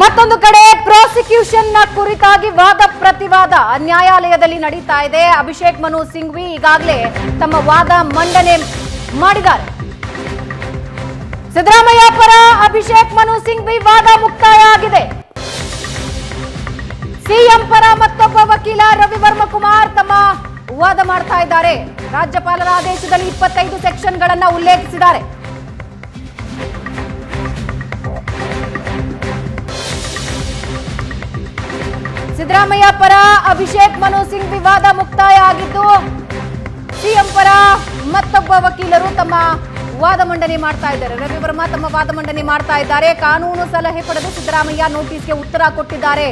ಮತ್ತೊಂದು ಕಡೆ ಪ್ರಾಸಿಕ್ಯೂಷನ್ ನ ಕುರಿತಾಗಿ ವಾದ ಪ್ರತಿವಾದ ನ್ಯಾಯಾಲಯದಲ್ಲಿ ನಡೀತಾ ಇದೆ. ಅಭಿಷೇಕ್ ಮನು ಸಿಂಘ್ವಿ ಈಗಾಗಲೇ ತಮ್ಮ ವಾದ ಮಂಡನೆ ಮಾಡಿದ್ದಾರೆ. ಸಿದ್ದರಾಮಯ್ಯ ಪರ ಅಭಿಷೇಕ್ ಮನು ಸಿಂಘ್ವಿ ವಾದ ಮುಕ್ತಾಯ ಆಗಿದೆ. ಸಿಎಂ ಪರ ಮತ್ತೊಬ್ಬ ವಕೀಲ ರವಿವರ್ಮ ಕುಮಾರ್ ತಮ್ಮ ವಾದ ಮಾಡ್ತಾ ಇದ್ದಾರೆ. ರಾಜ್ಯಪಾಲರ ಆದೇಶದಲ್ಲಿ 25 ಸೆಕ್ಷನ್ಗಳನ್ನ ಉಲ್ಲೇಖಿಸಿದ್ದಾರೆ. ಸಿದ್ದರಾಮಯ್ಯ ಪರ ಅಭಿಷೇಕ್ ಮನು ಸಿಂಘ್ ವಿವಾದ ಮುಕ್ತಾಯ ಆಗಿದ್ದು, ಸಿಎಂ ಪರ ಮತ್ತೊಬ್ಬ ವಕೀಲರು ತಮ್ಮ ವಾದ ಮಂಡನೆ ಮಾಡ್ತಾ ಇದ್ದಾರೆ. ರವಿವರ್ಮ ತಮ್ಮ ವಾದ ಮಂಡನೆ ಮಾಡ್ತಾ ಇದ್ದಾರೆ. ಕಾನೂನು ಸಲಹೆ ಪಡೆದು ಸಿದ್ದರಾಮಯ್ಯ ನೋಟಿಸ್ಗೆ ಉತ್ತರ ಕೊಟ್ಟಿದ್ದಾರೆ.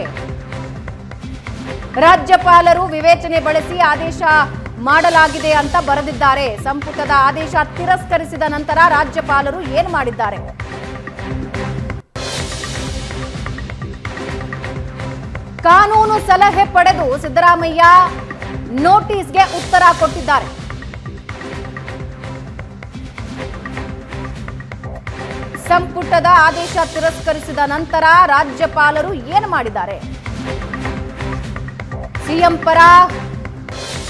ರಾಜ್ಯಪಾಲರು ವಿವೇಚನೆ ಬಳಸಿ ಆದೇಶ ಮಾಡಲಾಗಿದೆ ಅಂತ ಬರೆದಿದ್ದಾರೆ. ಸಂಪುಟದ ಆದೇಶ ತಿರಸ್ಕರಿಸಿದ ನಂತರ ರಾಜ್ಯಪಾಲರು ಏನು ಮಾಡಿದ್ದಾರೆ? ಕಾನೂನು ಸಲಹೆ ಪಡೆದು ಸಿದ್ದರಾಮಯ್ಯ ನೋಟಿಸ್ಗೆ ಉತ್ತರ ಕೊಟ್ಟಿದ್ದಾರೆ. ಸಂಪುಟದ ಆದೇಶ ತಿರಸ್ಕರಿಸಿದ ನಂತರ ರಾಜ್ಯಪಾಲರು ಏನು ಮಾಡಿದ್ದಾರೆ? ಸಿಎಂ ಪರ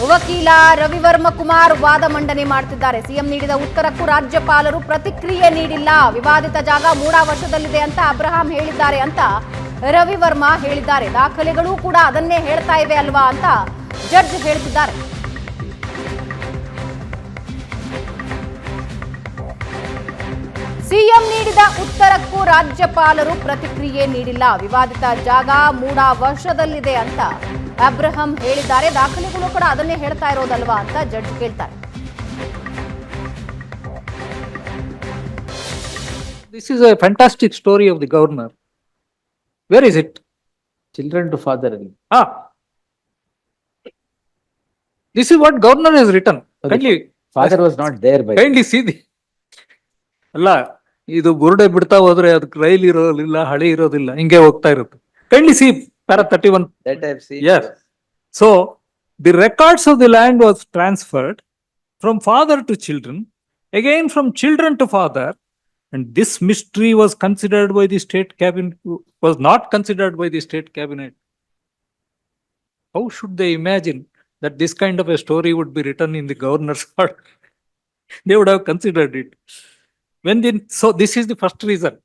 ವಕೀಲ ರವಿವರ್ಮ ಕುಮಾರ್ ವಾದ ಮಂಡನೆ ಮಾಡ್ತಿದ್ದಾರೆ. ಸಿಎಂ ನೀಡಿದ ಉತ್ತರಕ್ಕೂ ರಾಜ್ಯಪಾಲರು ಪ್ರತಿಕ್ರಿಯೆ ನೀಡಿಲ್ಲ. ವಿವಾದಿತ ಜಾಗ ಮೂಡಾ ವಶದಲ್ಲಿದೆ ಅಂತ ಅಬ್ರಹಾಂ ಹೇಳಿದ್ದಾರೆ ಅಂತ ರವಿವರ್ಮ ಹೇಳಿದ್ದಾರೆ. ದಾಖಲೆಗಳು ಕೂಡ ಅದನ್ನೇ ಹೇಳ್ತಾ ಇವೆ ಅಲ್ವಾ ಅಂತ ಜಡ್ಜ್ ಹೇಳ್ತಿದ್ದಾರೆ. ಸಿಎಂ ನೀಡಿದ ಉತ್ತರಕ್ಕೂ ರಾಜ್ಯಪಾಲರು ಪ್ರತಿಕ್ರಿಯೆ ನೀಡಿಲ್ಲ. ವಿವಾದಿತ ಜಾಗ ಮೂಡಾ ವಶದಲ್ಲಿದೆ ಅಂತ ಅಬ್ರಹಾಂ ಹೇಳಿದ್ದಾರೆ. ದಾಖಲೆಗಳು ಕೂಡ ಅದನ್ನೇ ಹೇಳ್ತಾ ಇರೋದಲ್ವಾ ಅಂತ ಜಡ್ಜ್ ಕೇಳ್ತಾರೆ. This is a fantastic story of the governor. Where is it? Children to father. This is what governor has written. Kindly, father was not there by. Kindly see the. ಅಲ್ಲ, ಇದು ಬುರುಡೆ ಬಿಡ್ತಾ ಹೋದ್ರೆ ಅದಕ್ಕೆ ರೈಲ್ ಇರೋದಿಲ್ಲ, ಹಳಿ ಇರೋದಿಲ್ಲ, ಹಿಂಗೆ ಹೋಗ್ತಾ ಇರುತ್ತೆ. Kindly see para 31. That I have seen. Yes. So the records of the land was transferred from father to children, again from children to father, and this mystery was considered by the state cabinet, was not considered by the state cabinet. How should they imagine that this kind of a story would be written in the governor's court? They would have considered it. So this is the first reason.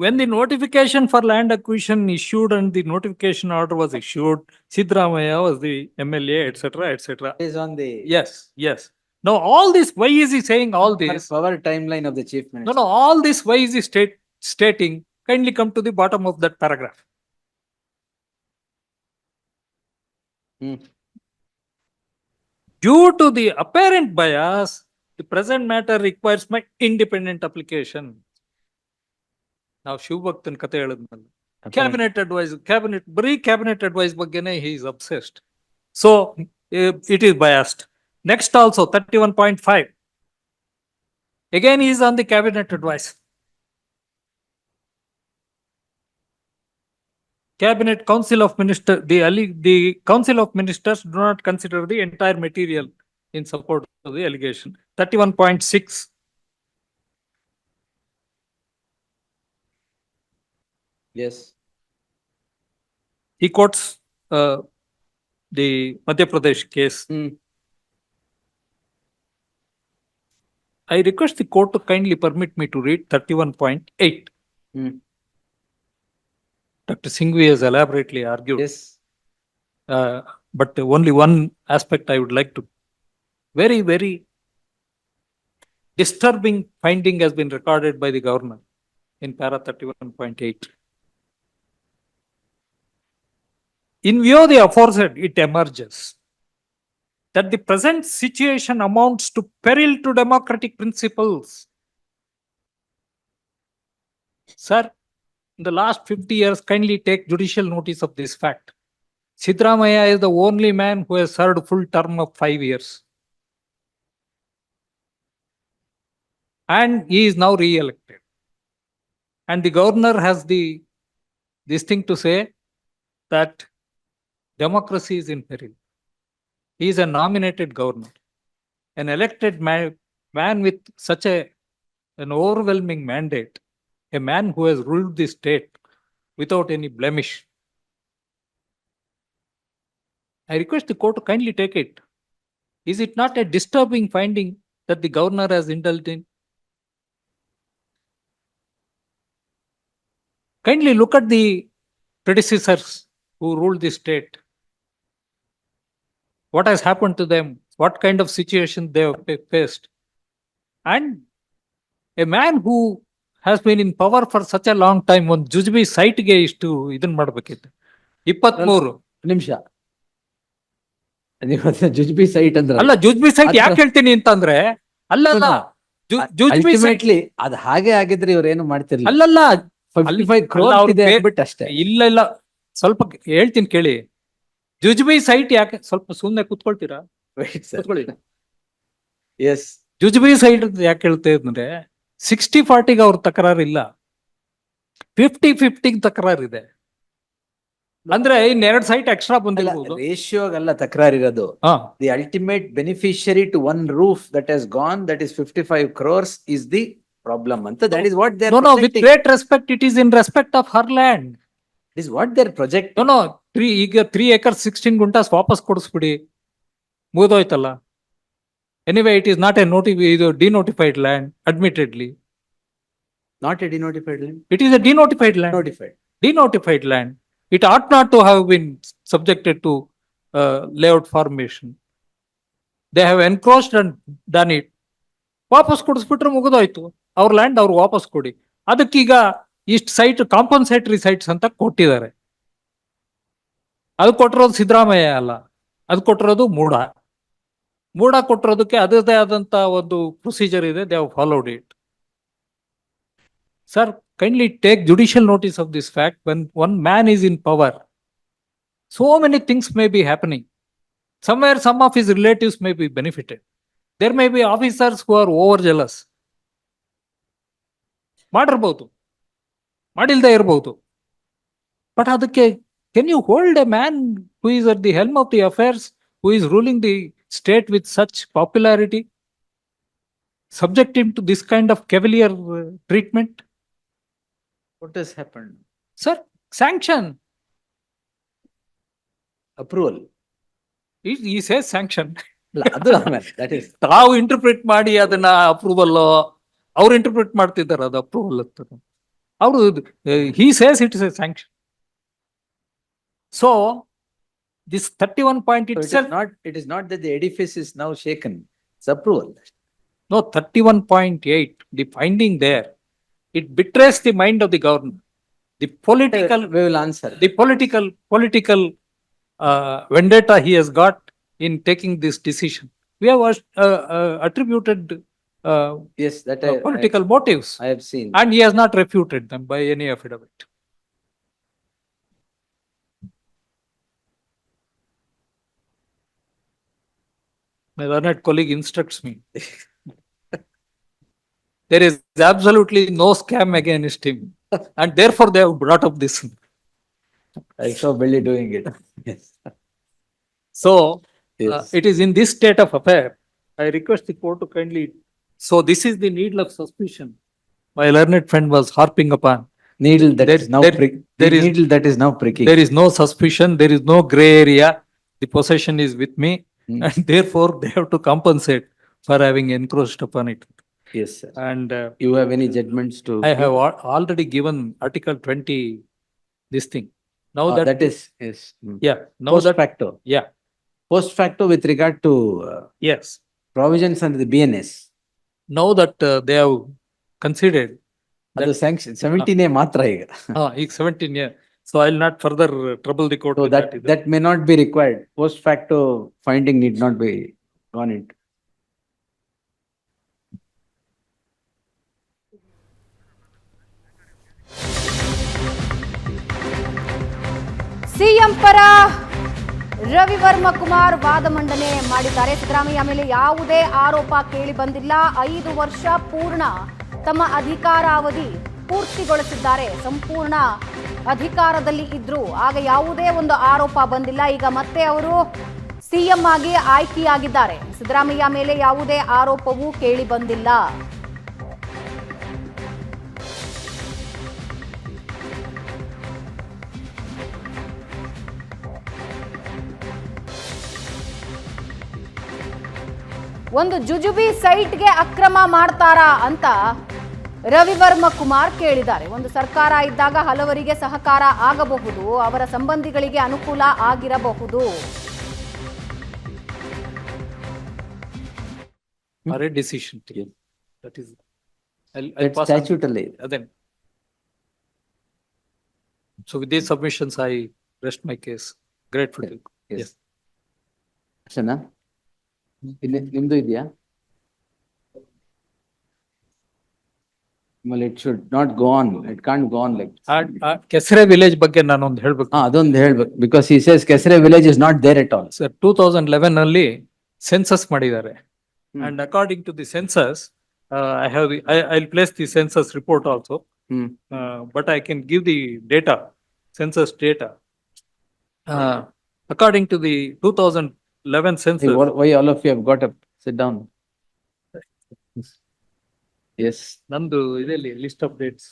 When the notification for land acquisition issued and the notification order was issued, Siddaramaiah was the MLA, etc., etc. Is on the. Yes, yes. Now all this, why is he saying all this? Power timeline of the chief minister. No, all this, why is he stating? Kindly come to the bottom of that paragraph. Due to the apparent bias, the present matter requires my independent application. Now, Shivbhaktan kate heladnalla. Cabinet advice, cabinet advice baggene he is obsessed. So, it is biased. Next also, 31.5. Again, he is on the cabinet advice. Cabinet Council of Ministers, the Council of Ministers do not consider the entire material in support of the allegation. 31.6. Yes. He quotes the Madhya Pradesh case. I request the court to kindly permit me to read 31.8. Dr. Singhvi has elaborately argued. Yes. But only one aspect I would like to. Very, very disturbing finding has been recorded by the governor in para 31.8. In view of the aforesaid, it emerges that the present situation amounts to peril to democratic principles. Sir, in the last 50 years, kindly take judicial notice of this fact. Siddaramaiah is the only man who has served full term of 5 years. And he is now re-elected. And the governor has this thing to say that democracy is in peril. He is a nominated governor. An elected man with such an overwhelming mandate a man who has ruled the state without any blemish. I request the court to kindly take it. Is it not a disturbing finding that the governor has indulged in? Kindly look at the predecessors who ruled the state. What has happened to them? What kind of situation they have faced? And a man who has been in power for such a long time, ಒಂದು ಜುಜ್ಬಿ ಸೈಟ್ಗೆ ಇಷ್ಟು ಇದನ್ನ ಮಾಡ್ಬೇಕಿತ್ತು. 23 ನಿಮಿಷ ಜುಜ್ಬಿ site ಅಂದ್ರೆ ಅಲ್ಲ, ಜುಜ್ಬಿ site ಯಾಕೆ ಹೇಳ್ತೀನಿ ಅಂತಂದ್ರೆ ಅಲ್ಲಲ್ಲ, ಜುಜ್ಬಿ ಅಲ್ಟಿಮೇಟ್ಲಿ ಅದು ಹಾಗೆ ಆಗಿದ್ರೆ ಇವ್ರೇನು ಮಾಡ್ತಿರ್ಲಿಲ್ಲ. ಅಲ್ಲಲ್ಲ, 55 crores ಇದೆ ಅಂದ್ಬಿಟ್ಟು ಅಷ್ಟೇ. ಇಲ್ಲ ಇಲ್ಲ, ಸ್ವಲ್ಪ ಹೇಳ್ತೀನಿ ಕೇಳಿ. ಜುಜ್ಬಿ ಸೈಟ್ ಯಾಕೆ, ಸ್ವಲ್ಪ ಸುಮ್ಮನೆ ಕುತ್ಕೊಳ್ತೀರಾ? ಕುತ್ಕೊಳ್ಳಿ. ಎಸ್, ಜುಜ್ಬಿ ಸೈಟ್ ಯಾಕೆ ಹೇಳ್ತಾ ಇದ್ರೆ 60-40 ಅವ್ರ ತಕರಾರಿಲ್ಲ, 50-50 ತಕರಾರಿದೆ. ಅಂದ್ರೆ ಇನ್ನೆರಡು ಸೈಟ್ ಎಕ್ಸ್ಟ್ರಾ ಬಂದಿರಬಹುದು. ರೇಷಿಯೋಗಲ್ಲ ತಕರಾರಿರೋದು. The ultimate beneficiary to one roof that has gone, that is 55 crores is the problem ಅಂತ. That is what they are No, with great respect, it is in respect of her land. It is what they are projecting. No, ಈಗ 3 acres 16 guntas ವಾಪಸ್ ಕೊಡಿಸ್ಬಿಡಿ, ಮುಗಿದೋಯ್ತಲ್ಲ. Anyway, it is not a denotified land, admittedly. Not a denotified land. It is a denotified land. Notified. Denotified land. It ought not to have been subjected to layout formation. They have encroached and done it. ವಾಪಸ್ ಕೊಡಿಸ್ಬಿಟ್ರೆ ಮುಗಿದೋಯ್ತು. ಅವ್ರ land ಅವ್ರು ವಾಪಸ್ ಕೊಡಿ. ಅದಕ್ಕೀಗ ಇಷ್ಟು site compensatory sites ಅಂತ ಕೊಟ್ಟಿದ್ದಾರೆ. ಅದು ಕೊಟ್ಟಿರೋದು ಸಿದ್ದರಾಮಯ್ಯ ಅಲ್ಲ, ಅದು ಕೊಟ್ಟಿರೋದು ಮೂಡ. ಮೂಡ ಕೊಟ್ಟಿರೋದಕ್ಕೆ ಅದರದೇ ಆದಂತ ಒಂದು ಪ್ರೊಸೀಜರ್ ಇದೆ. They have followed it. Sir, kindly take judicial notice of this fact. When one man is in power, so many things may be happening. Somewhere some of his relatives may be benefited. There may be officers who are overzealous. ಮಾಡಿರ್ಬೋದು, ಮಾಡಿಲ್ದೇ ಇರಬಹುದು. But ಅದಕ್ಕೆ can you hold a man who is at the helm of the affairs, who is ruling the state with such popularity, subject him to this kind of cavalier treatment? What has happened? Sir, sanction. Approval. He says sanction. That is. ತಾವು interpret ಮಾಡಿ ಅದನ್ನ approval, ಅವ್ರು interpret ಮಾಡ್ತಿದ್ದಾರೆ ಅದು approval ಅಂತ. ಅವರು he says it is a sanction. So this 31 point itself. It is not that the edifice is now shaken. It's approval. No, 31.8, the finding there, it betrays the mind of the government. The political, We will answer. the political vendetta he has got in taking this decision. We have attributed Yes, that political motives, I have seen. and he has not refuted them by any affidavit. My learned colleague instructs me. There is absolutely no scam against him, and therefore they have brought up this. I saw Billy doing it. Yes. So Yes. it is in this state of affair. I request the court to kindly. So this is the needle of suspicion my learned friend was harping upon. Needle that There- is now there- prick. The there is- needle that is now pricking. There is no suspicion. There is no gray area. The possession is with me, and therefore they have to compensate for having encroached upon it. Yes, sir. And You have any judgments to? I have already given Article 20 this thing. Now Ah, that, that is, yes. yeah, now Post that, facto. yeah, Post facto with regard to yes. provisions under the BNS. Now that they have considered, ಅದು sanction 17A ಮಾತ್ರ ಈಗ. ಈಗ 17 years. So I'll not further trouble the court. So with that either. that may not be required. Post facto finding need not be gone into. CM ಪರ ರವಿವರ್ಮ ಕುಮಾರ್ ವಾದ ಮಂಡನೆ ಮಾಡಿದ್ದಾರೆ. ಸಿದ್ದರಾಮಯ್ಯ ಮೇಲೆ ಯಾವುದೇ ಆರೋಪ ಕೇಳಿ ಬಂದಿಲ್ಲ. 5 ವರ್ಷ ಪೂರ್ಣ ತಮ್ಮ ಅಧಿಕಾರಾವಧಿ ಪೂರ್ತಿಗೊಳಿಸಿದ್ದಾರೆ. ಸಂಪೂರ್ಣ ಅಧಿಕಾರದಲ್ಲಿ ಇದ್ರು, ಆಗ ಯಾವುದೇ ಒಂದು ಆರೋಪ ಬಂದಿಲ್ಲ. ಈಗ ಮತ್ತೆ ಅವರು ಸಿಎಂ ಆಗಿ ಆಯ್ಕೆಯಾಗಿದ್ದಾರೆ. ಸಿದ್ದರಾಮಯ್ಯ ಮೇಲೆ ಯಾವುದೇ ಆರೋಪವೂ ಕೇಳಿ ಬಂದಿಲ್ಲ. ಒಂದು ಜುಜುಬಿ ಸೈಟ್ಗೆ ಅಕ್ರಮ ಮಾಡ್ತಾರಾ ಅಂತ ರವಿವರ್ಮ ಕುಮಾರ್ ಕೇಳಿದ್ದಾರೆ. ಒಂದು ಸರ್ಕಾರ ಇದ್ದಾಗ ಹಲವರಿಗೆ ಸಹಕಾರ ಆಗಬಹುದು, ಅವರ ಸಂಬಂಧಿಗಳಿಗೆ ಅನುಕೂಲ ಆಗಿರಬಹುದು. Or a decision. That is, I'll That's pass on. statutorily. Then. So with these submissions, I rest my case. Grateful. to you. Yes. ಅಷ್ಟೇನಾ? ನಿಮ್ದು ಇದೆಯಾ? Well, it should not go on. It can't go on like this. Kesare village ಬಗ್ಗೆ ನಾನೊಂದು ಹೇಳ್ಬೇಕು. ಅದೊಂದು ಹೇಳ್ಬೇಕು. Because he says Kesare village is not there at all. Sir, 2011 ಅಲ್ಲಿ census ಮಾಡಿದ್ದಾರೆ. And according to the census, I'll place the census report also. But I can give the data, census data. According to the 2011 Hey, census, why all of you have got up? Sit down. Yes. ನಂದು ಇದೆಲ್ಲಿ list of dates.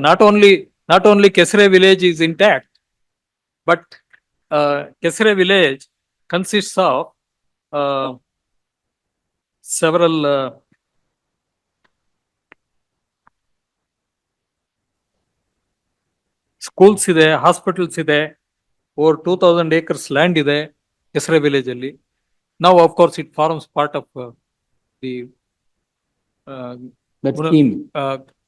Not only Kesare village is intact, but Kesare village consists of several schools ಇದೆ, hospitals ಇದೆ, over 2000 acres land ಇದೆ Kesare village ಅಲ್ಲಿ. Now of course it forms part of the That scheme.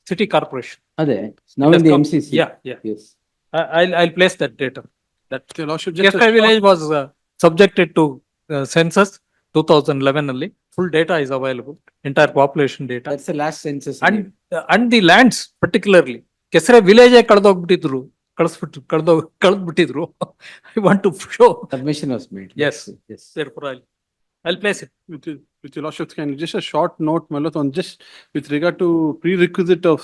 city corporation. Ade. Now in the MCC. Yeah. Yes. I'll place that data. That Your Lordship, just a Kesare short- village was subjected to census 2011 ಅಲ್ಲಿ. Full data is available, entire population data. That's the last census. And the lands particularly. Kesare village ಕಳೆದೋಗ್ಬಿಟ್ಟಿದ್ರು, ಕಳೆದ್ಬಿಟ್ಟಿದ್ರು. I want to show. Submission was made. Yes. Yes. Therefore I'll place it. With your Lordship, can you just a short note, my lord, on just with regard to prerequisite of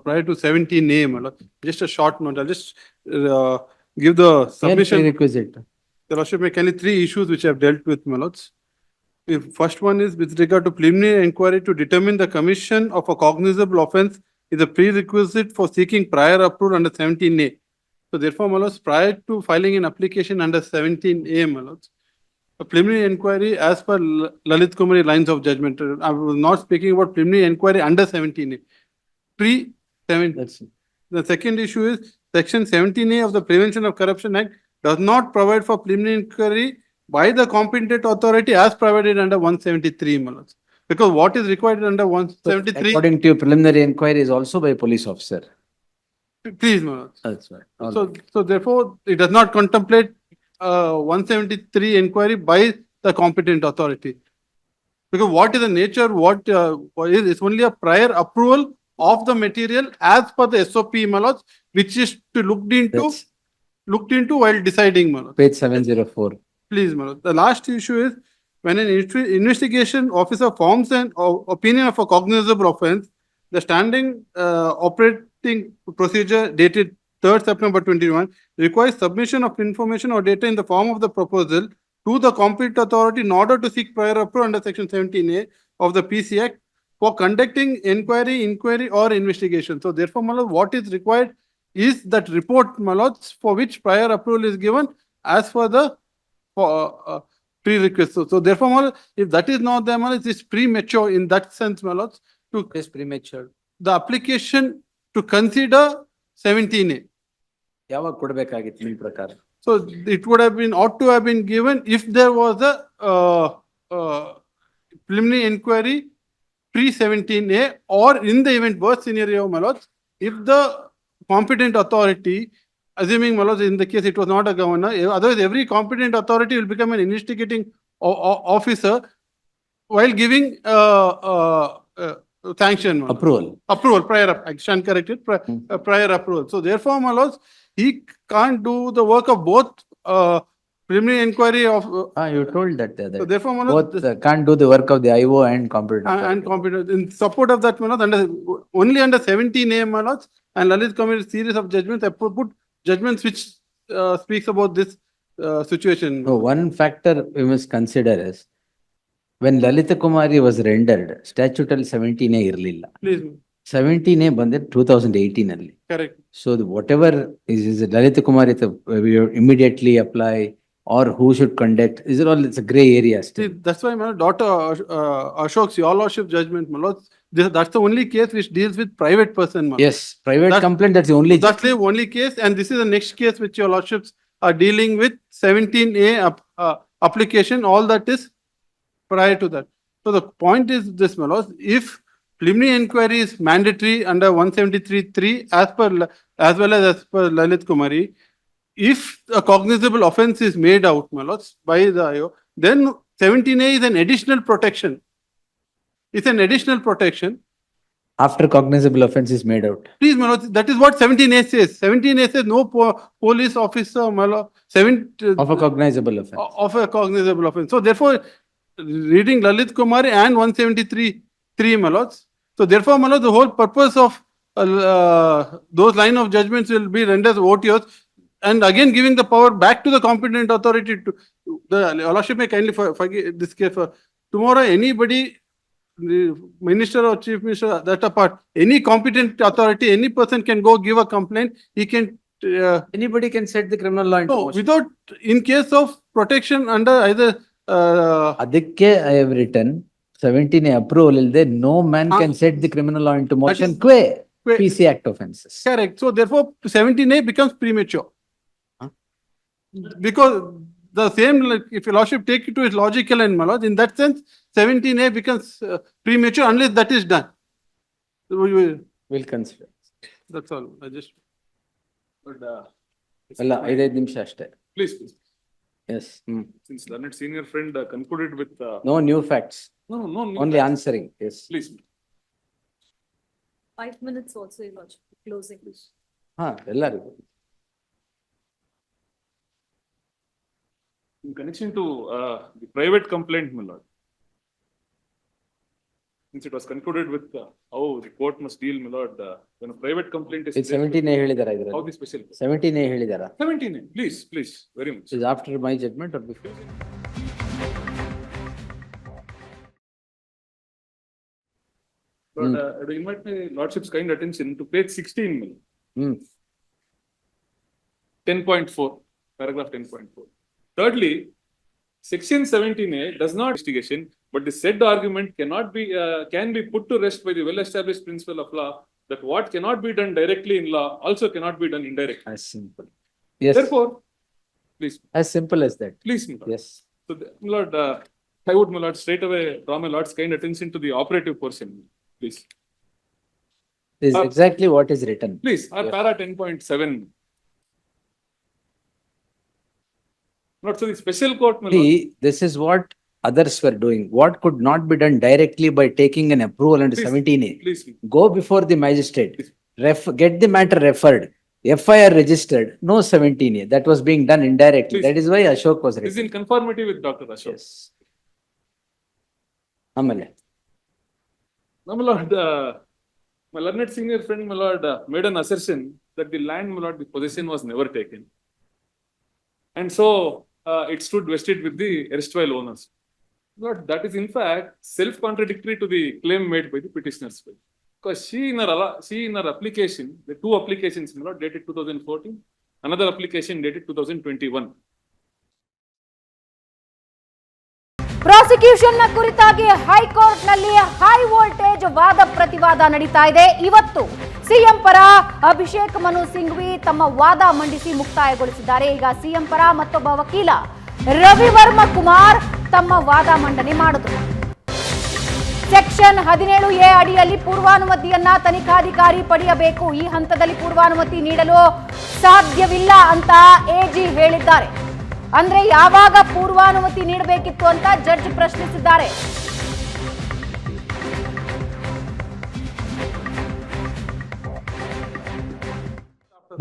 prior to 17A, my lord, just a short note. I'll just give the submission. Requisite. Your Lordship, make only three issues which I have dealt with, my lords. First one is with regard to preliminary inquiry to determine the commission of a cognizable offence is a prerequisite for seeking prior approval under 17A. So therefore, my lords, prior to filing an application under 17A, my lords, a preliminary inquiry as per Lalit Kumari lines of judgment. I was not speaking about preliminary inquiry under 17A. That's The second issue is section 17A of the Prevention of Corruption Act does not provide for preliminary inquiry by the competent authority as provided under 173, my lords. Because what is required under 173, according to you, preliminary inquiry is also by a police officer. please, my lords. That's right. All So, right. so therefore, it does not contemplate 173 inquiry by the competent authority. Because what is the nature, what is, it's only a prior approval of the material as per the SOP, my lords, which is to That's looked into while deciding, my lords. page 704. Please, my lord. The last issue is when an investigation officer forms an opinion of a cognizable offence, the standing operating procedure dated 3rd September 21 requires submission of information or data in the form of the proposal to the competent authority in order to seek prior approval under section 17A of the PC Act for conducting inquiry or investigation. So therefore, my lord, what is required is that report, my lords, for which prior approval is given as per the prerequisite. So therefore, my lord, if that is not there, my lord, it is premature in that sense, my lords, to Is premature. the application to consider 17A. ಯಾವಾಗ ಕೊಡ್ಬೇಕಾಗಿತ್ತು ನಿಮ್ಮ ಪ್ರಕಾರ? So it would have been, ought to have been given if there was a preliminary inquiry pre-17A, or in the event worst scenario, my lords, if the competent authority, assuming, my lords, in the case it was not a governor, otherwise every competent authority will become an investigating officer while giving sanction. my lords. Approval. Prior, I stand corrected, prior approval. So therefore, my lords, he can't do the work of both preliminary inquiry of. You told that the So other. therefore, my lords, Both can't do the work of the IO and competent. and authority. competent, in support of that, my lords, only under 17A, my lords, and Lalit Committee series of judgments, I put judgments which speaks about this situation. No, one factor we must consider is when Lalita Kumari was rendered, statutory 17A ಇರ್ಲಿಲ್ಲ. Please, 17A ಬಂದಿದ್ದು 2018 ಅಲ್ಲಿ. correct. So whatever is Lalita Kumari, we immediately apply or who should conduct? These are all, it's a gray area See, still. that's why my daughter Ashok's your lordship judgment, my lord. That's the only case which deals with private person, my lord. Yes, private That- complaint, that's the only. That's the only case, and this is the next case which your lordships are dealing with 17A application. All that is prior to that. So the point is this, my lord, if preliminary inquiry is mandatory under 173(3) as well as per Lalit Kumari, if a cognizable offense is made out, my lords, by the IO, then 17A is an additional protection. It's an additional protection. After cognizable offense is made out. Please, my lord, that is what 17A says. 17A says no police officer, my lord, Of a cognizable offense. of a cognizable offense. So therefore, reading Lalit Kumari and 173(3), my lords. So therefore, my lord, the whole purpose of those line of judgments will be rendered OTOs, and again giving the power back to the competent authority to, the lordship may kindly forgive this case. Tomorrow, anybody, the minister or chief minister, that apart, any competent authority, any person can go give a complaint. He can Anybody can set the criminal law into no, motion. without, in case of protection under either Adikke I have written 17A approval illde no man can set the criminal law into motion is- qua que- PC Act offences. correct. So therefore, 17A becomes premature. Because the same, like, if your lordship take it to its logical end, my lord, in that sense, 17A becomes premature unless that is done. Will consider. That's all. I just. ಅಲ್ಲ 5 ನಿಮಿಷ ಅಷ್ಟೇ. Please, please. Yes. Since learned senior friend concluded with. No new facts. No, no, no. Only answering. Yes. Please. 5 minutes also, Your Lordship, closing. ಹಾ ಎಲ್ಲರಿಗೂ. In connection to the private complaint, my lord. Since it was concluded with how the court must deal, my lord, when a private complaint is. ಇದು 17A ಹೇಳಿದಾರ How ಇದ್ರಲ್ಲಿ? the special. 17A ಹೇಳಿದಾರ? 17, please, please, very much. Is after my judgment or before? But I do invite my lordship's kind attention to page 16, my lord. Hmm. 10.4, paragraph 10.4. Thirdly, section 17A does not investigation, but the said argument cannot be, can be put to rest by the well-established principle of law that what cannot be done directly in law also cannot be done indirectly. As simple. Yes. Therefore, please, As simple as that. please, my lord. Yes. So, my lord, I would, my lord, straight away draw my lord's kind attention to the operative portion, please. This is exactly what is written. Please, our Yes. para 10.7. Not so the special court, my lord. See, this is what others were doing. What could not be done directly by taking an approval under Please. 17A. Please, Go before the magistrate. Please. Get the matter referred. FIR registered. No 17A. That was being done indirectly. Please. That is why Ashok was this is written. in conformity with Dr. Ashok. Yes. ಆಮೇಲೆ Now, my lord, my learned senior friend, my lord, made an assertion that the land, my lord, the possession was never taken. And so, it stood vested with the erstwhile owners. Lord, that is in fact self-contradictory to the claim made by the petitioners. Because she in her application, the two applications, my lord, dated 2014, another application dated 2021. Prosecution ನ ಕುರಿತಾಗಿ high court ನಲ್ಲಿ high voltage ವಾದ ಪ್ರತಿವಾದ ನಡೀತಾ ಇದೆ. ಇವತ್ತು CM ಪರ ಅಭಿಷೇಕ್ ಮನು ಸಿಂಘ್ವಿ ತಮ್ಮ ವಾದ ಮಂಡಿಸಿ ಮುಕ್ತಾಯಗೊಳಿಸಿದ್ದಾರೆ. ಈಗ ಸಿಎಂ ಪರ ಮತ್ತೊಬ್ಬ ವಕೀಲ ರವಿವರ್ಮ ಕುಮಾರ್ ತಮ್ಮ ವಾದ ಮಂಡನೆ ಮಾಡಿದ್ರು. ಸೆಕ್ಷನ್ 17A ಅಡಿಯಲ್ಲಿ ಪೂರ್ವಾನುಮತಿಯನ್ನ ತನಿಖಾಧಿಕಾರಿ ಪಡೆಯಬೇಕು. ಈ ಹಂತದಲ್ಲಿ ಪೂರ್ವಾನುಮತಿ ನೀಡಲು ಸಾಧ್ಯವಿಲ್ಲ ಅಂತ ಎಜಿ ಹೇಳಿದ್ದಾರೆ. ಅಂದ್ರೆ ಯಾವಾಗ ಪೂರ್ವಾನುಮತಿ ನೀಡಬೇಕಿತ್ತು ಅಂತ ಜಡ್ಜ್ ಪ್ರಶ್ನಿಸಿದ್ದಾರೆ.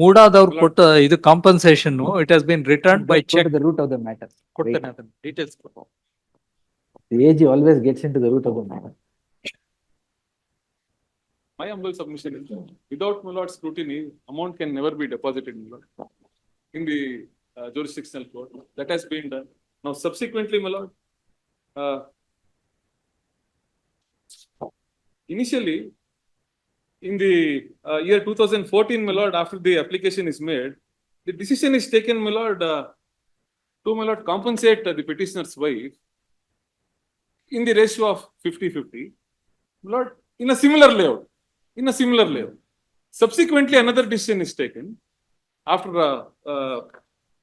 ಮೂಡಾದವ್ರು ಕೊಟ್ಟ ಇದು compensation it has been return by Go to check. the root of the matter. ಕೊಡ್ತೇನೆ ಅದನ್ನ details. The AG always gets into the root of the matter. My humble submission is that without my lord scrutiny, amount can never be deposited, my lord, in the jurisdictional court. That has been done. Now subsequently, my lord, initially, in the year 2014, my lord, after the application is made, the decision is taken, my lord, to, my lord, compensate the petitioner's wife in the ratio of 50-50, my lord, in a similar layout. Subsequently, another decision is taken after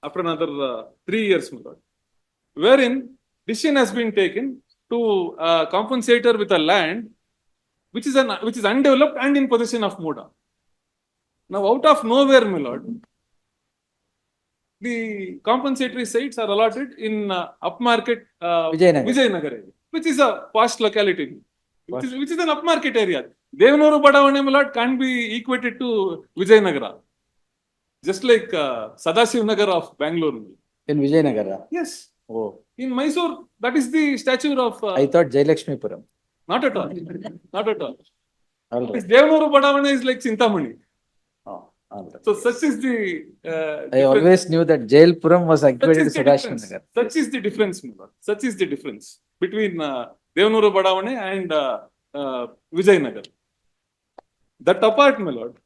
another 3 years, my lord, wherein decision has been taken to compensate her with a land which is undeveloped and in possession of Muda. Now, out of nowhere, my lord, the compensatory sites are allotted in upmarket Vijayanagar area, which is a posh locality, which is an upmarket area. Devanoru Badavane, my lord, can't be equated to Vijayanagara. Just like Sadashiv Nagar of Bangalore. In Vijayanagara? Yes. Oh. In Mysore, that is the stature of. I thought Jayalakshmipuram. Not at all. Not at all. All right. Devanoru Badavane is like Chintamani. Oh, all right. So such is the. I always knew that Jailpuram was equated to Sadashiv Nagar. Such is the difference, my lord. Such is the difference between Devanoru Badavane and Vijayanagar. That apart, my lord,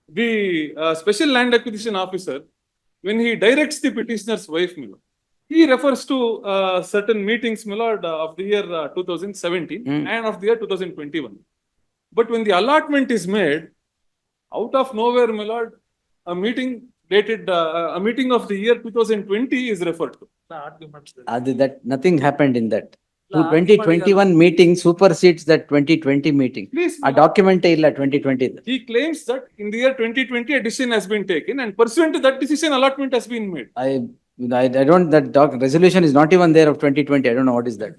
the special land acquisition officer, when he directs the petitioner's wife, my lord, he refers to certain meetings, my lord, of the year 2017 and of the year 2021. But when the allotment is made, out of nowhere, my lord, a meeting of the year 2020 is referred to. That nothing happened in that. 2021 meeting supersedes that 2020 meeting. Please, A document illa 2020. he claims that in the year 2020 a decision has been taken and pursuant to that decision allotment has been made. I don't, resolution is not even there of 2020. I don't know what is that.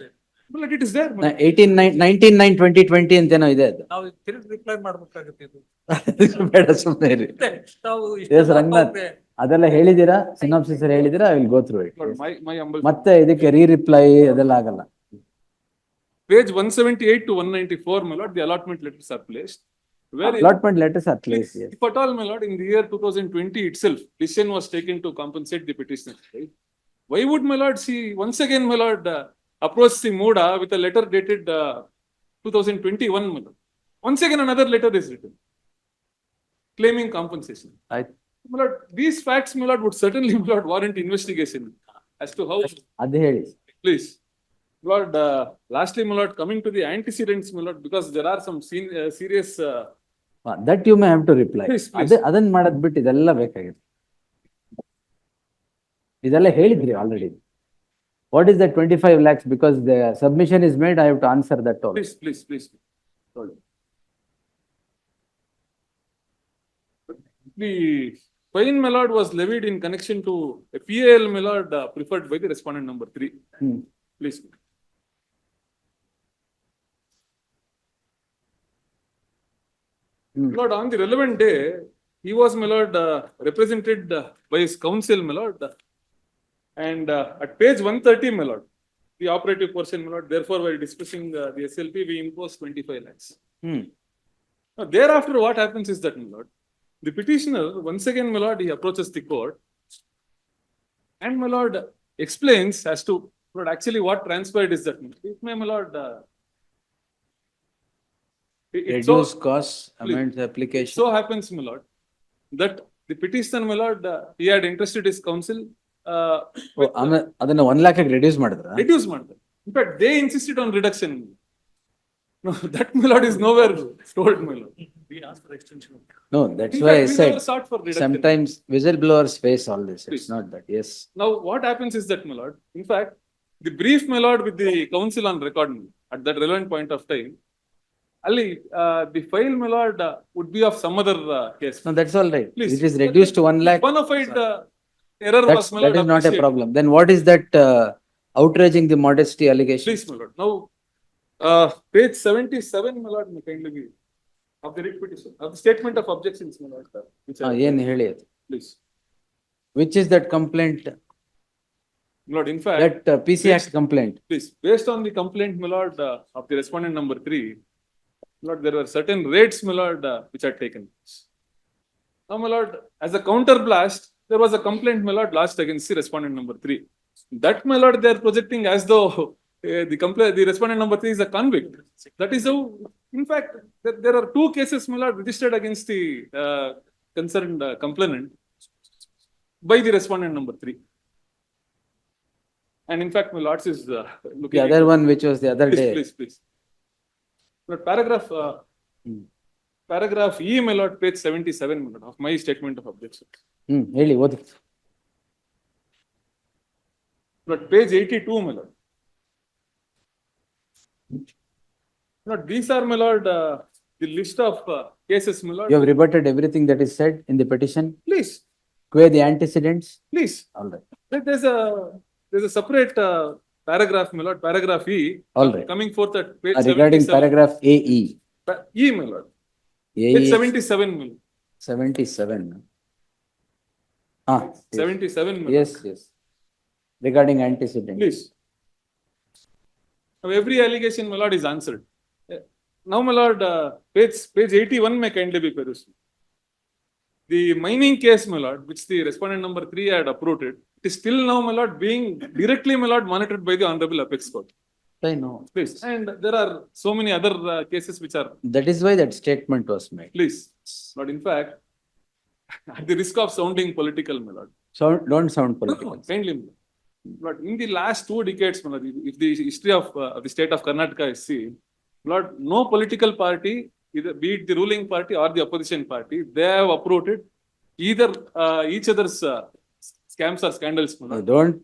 But it is there. 19/9/2020 ಅಂತೇನೋ ಇದೆ ಅದು. ನಾವು ತಿರುಗಿ reply ಮಾಡ್ಬೇಕಾಗುತ್ತೆ ಇದು. ಬೇಡ ಸುಮ್ಮನೆ ಇರಿ. Yes, Ranganath ಅದೆಲ್ಲ ಹೇಳಿದೀರಾ, ಸಿನಾಪ್ಸಿಸ್ ಹೇಳಿದೀರಾ, I will go through it. ಮತ್ತೆ ಇದಕ್ಕೆ ರಿಪ್ಲೈ ಅದೆಲ್ಲ ಆಗಲ್ಲ. Page 178 to 194, my lord, the allotment letters are placed. Allotment letters are placed, yes. If at all, my lord, in the year 2020 itself, decision was taken to compensate the petitioner. Right? Why would, my lord, she once again, my lord, approach the Muda with a letter dated 2021, my lord. Once again, another letter is written claiming compensation. My lord, these facts, my lord, would certainly, my lord, warrant investigation as to how. Please. Lord, lastly, my lord, coming to the antecedents, my lord, because there are some serious. That you may have to reply. Please. ಅದನ್ನ ಮಾಡೋದ್ ಬಿಟ್ಟು ಇದೆಲ್ಲ ಬೇಕಾಗಿದೆ. ಇದೆಲ್ಲ ಹೇಳಿದ್ರಿ already. What is that 25 lakhs? Because the submission is made, I have to answer that all. Please. The fine, my lord, was levied in connection to a PAL, my lord, preferred by the respondent number 3. Please. Lord, on the relevant day, he was, my lord, represented by his counsel, my lord, and at page 130, my lord, the operative portion, my lord, therefore, while discussing the SLP, we impose 25 lakhs. Now, thereafter, what happens is that, my lord, the petitioner, once again, my lord, he approaches the court and, my lord, explains as to, but actually what transpired is that, my lord, Reduce costs, amend the application. So happens, my lord, that the petitioner, my lord, he had interested his counsel. ಅದನ್ನ 1 lakh reduce ಮಾಡಿದ್ರ? Reduce ಮಾಡಿದ್ರು. In fact, they insisted on reduction. No, that, my lord, is nowhere told, my lord. We asked for extension. No, that's why I said sometimes sometimes whistleblowers face all this. It's not that. Yes. Now, what happens is that, my lord, in fact, the brief, my lord, with the counsel on record at that relevant point of time, Ali, the file, my lord, would be of some other case. No, that's all right. Please. It is reduced to 1 lakh. Bonafide error was, my lord, that is not a problem. Then what is that outraging the modesty allegation? Please, my lord. Now, page 77, my lord, may kindly be of the writ petition, of the statement of objections, my lord. ಏನು ಹೇಳಿ ಅದು? Please. Which is that complaint? Lord, in fact, That PC Act complaint. Please, based on the complaint, my lord, of the respondent number 3, Lord, there were certain raids, my lord, which are taken. Now, my lord, as a counter blast, there was a complaint, my lord, lodged against the respondent number 3. That, my lord, they are projecting as though the respondent number 3 is a convict. That is how, in fact, there are 2 cases, my lord, registered against the concerned complainant. by the respondent number 3. And in fact, my lords is looking. The other one, which was the other day. Please. But paragraph E, my lord, page 77, my lord, of my statement of objections. ಹೇಳಿ ಓದಿ. But page 82, my lord. But these are, my lord, the list of cases, my lord. You have rebutted everything that is said in the petition. Please, The antecedents. please. All right. There's a separate paragraph, my lord, paragraph E. All right. Coming forth at page Regarding 77. paragraph AE. E, my lord. AE Page 77, my lord. 77. 77, my lord. Yes. Regarding antecedents. Please. Now, every allegation, my lord, is answered. Now, my lord, page 81 may kindly be perused. The mining case, my lord, which the respondent number 3 had approved it is still now, my lord, being directly, my lord, monitored by the Honorable Apex Court. I know. Please. And there are so many other cases which are, That is why that statement was made. please. But in fact, at the risk of sounding political, my lord. So don't sound political. Kindly, my lord. But in the last 2 decades, my lord, if the history of the state of Karnataka is seen, my lord, no political party, either be it the ruling party or the opposition party, they have approved it, either each other's scams or scandals, my lord. Don't.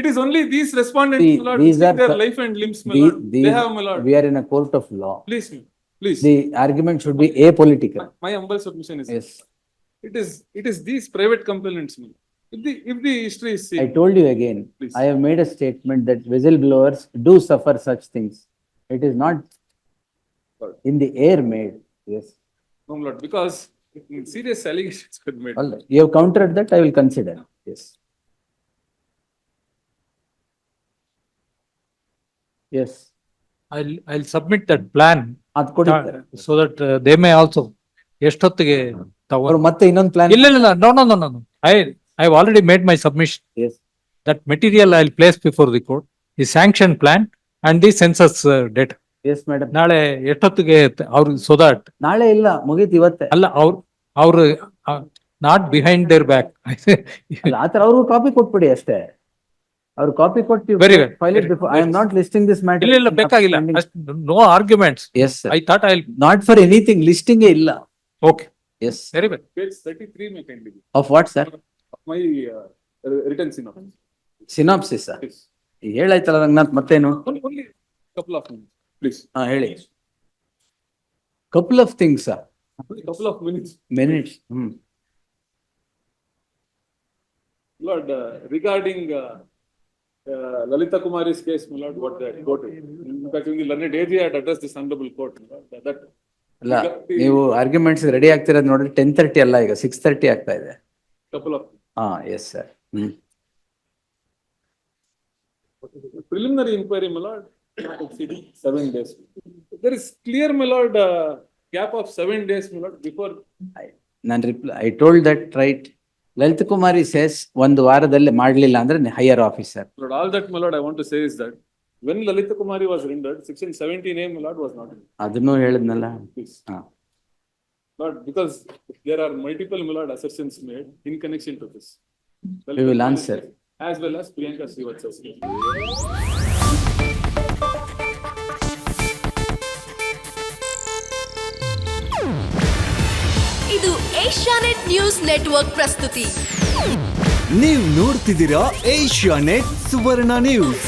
It is only these respondents, See, my lord, these who are their co- life and limbs, my lord. They have, my lord. We are in a court of law. Please, please. The argument should be apolitical. My humble submission is, Yes. it is these private complainants, my lord. If the history is seen. I told you again, Please. I have made a statement that whistleblowers do suffer such things. It is not in the air made. Yes. No, my lord, because serious allegations were made. All right. You have countered that, I will consider. Yes. Yes. I'll submit that plan ಅದ್ ಕೊಡಿದ್ದಾರೆ. so that they may also ಎಷ್ಟೊತ್ತಿಗೆ ಅವ್ರು ಮತ್ತೆ ಇನ್ನೊಂದು plan. ಇಲ್ಲ no. I have already made my submission. Yes. That material I'll place before the court, the sanction plan and the census data. Yes, madam. ನಾಳೆ ಎಷ್ಟೊತ್ತಿಗೆ ಅವ್ರು so that ನಾಳೆ ಇಲ್ಲ, ಮುಗೀತು ಇವತ್ತೇ. ಅಲ್ಲ ಅವ್ರು ನಾಟ್ ಬಿಹೈಂಡ್ ದೇರ್ ಬ್ಯಾಕ್. ಆತರ ಅವ್ರಿಗೂ ಕಾಪಿ ಕೊಟ್ಬಿಡಿ ಅಷ್ಟೇ. ಅವ್ರು ಕಾಪಿ ಕೊಟ್ಟು Very good. File it before. I am not listing this matter. ಇಲ್ಲ ಬೇಕಾಗಿಲ್ಲ. No arguments. Yes, sir. I thought I'll. Not for anything, listing ಇಲ್ಲ. Okay. Yes. Very well. Page 33 may kindly be. Of what, sir? Of my written synopsis. Synopsis, sir. Yes. ಹೇಳಾಯ್ತಲ್ಲ ರಂಗನಾಥ್, ಮತ್ತೇನು? Only couple of minutes, please. ಹೇಳಿ. Couple of things, sir. Only couple of minutes. Minutes. Lord, regarding Lalita Kumari's case, my lord, what they had quoted. In fact, when the learned AG had addressed this honorable court, my lord, that ಅಲ್ಲ, ನೀವು arguments ready ಆಗ್ತಿರೋದು ನೋಡ್ರಿ 10:30 ಅಲ್ಲ, ಈಗ 6:30 ಆಗ್ತಾ ಇದೆ. couple of yes sir. preliminary inquiry, my lord, exceeding 7 days. There is clear, my lord, gap of 7 days, my lord, before. I told that right. Lalit Kumari says ಒಂದು ವಾರದಲ್ಲಿ ಮಾಡ್ಲಿಲ್ಲ ಅಂದ್ರೆ higher officer. Lord, all that, my lord, I want to say is that when Lalita Kumari was rendered, section 17A, my lord, was not in. ಅದನ್ನು ಹೇಳಿದ್ನಲ್ಲ. Please. Lord, because there are multiple, my lord, assertions made in connection to this. We will answer. As well as Priyanka Srivatsa's case. ಇದು Asianet news network ಪ್ರಸ್ತುತಿ. ನೀವು ನೋಡ್ತಿದ್ದೀರಾ Asianet ಸುವರ್ಣ news.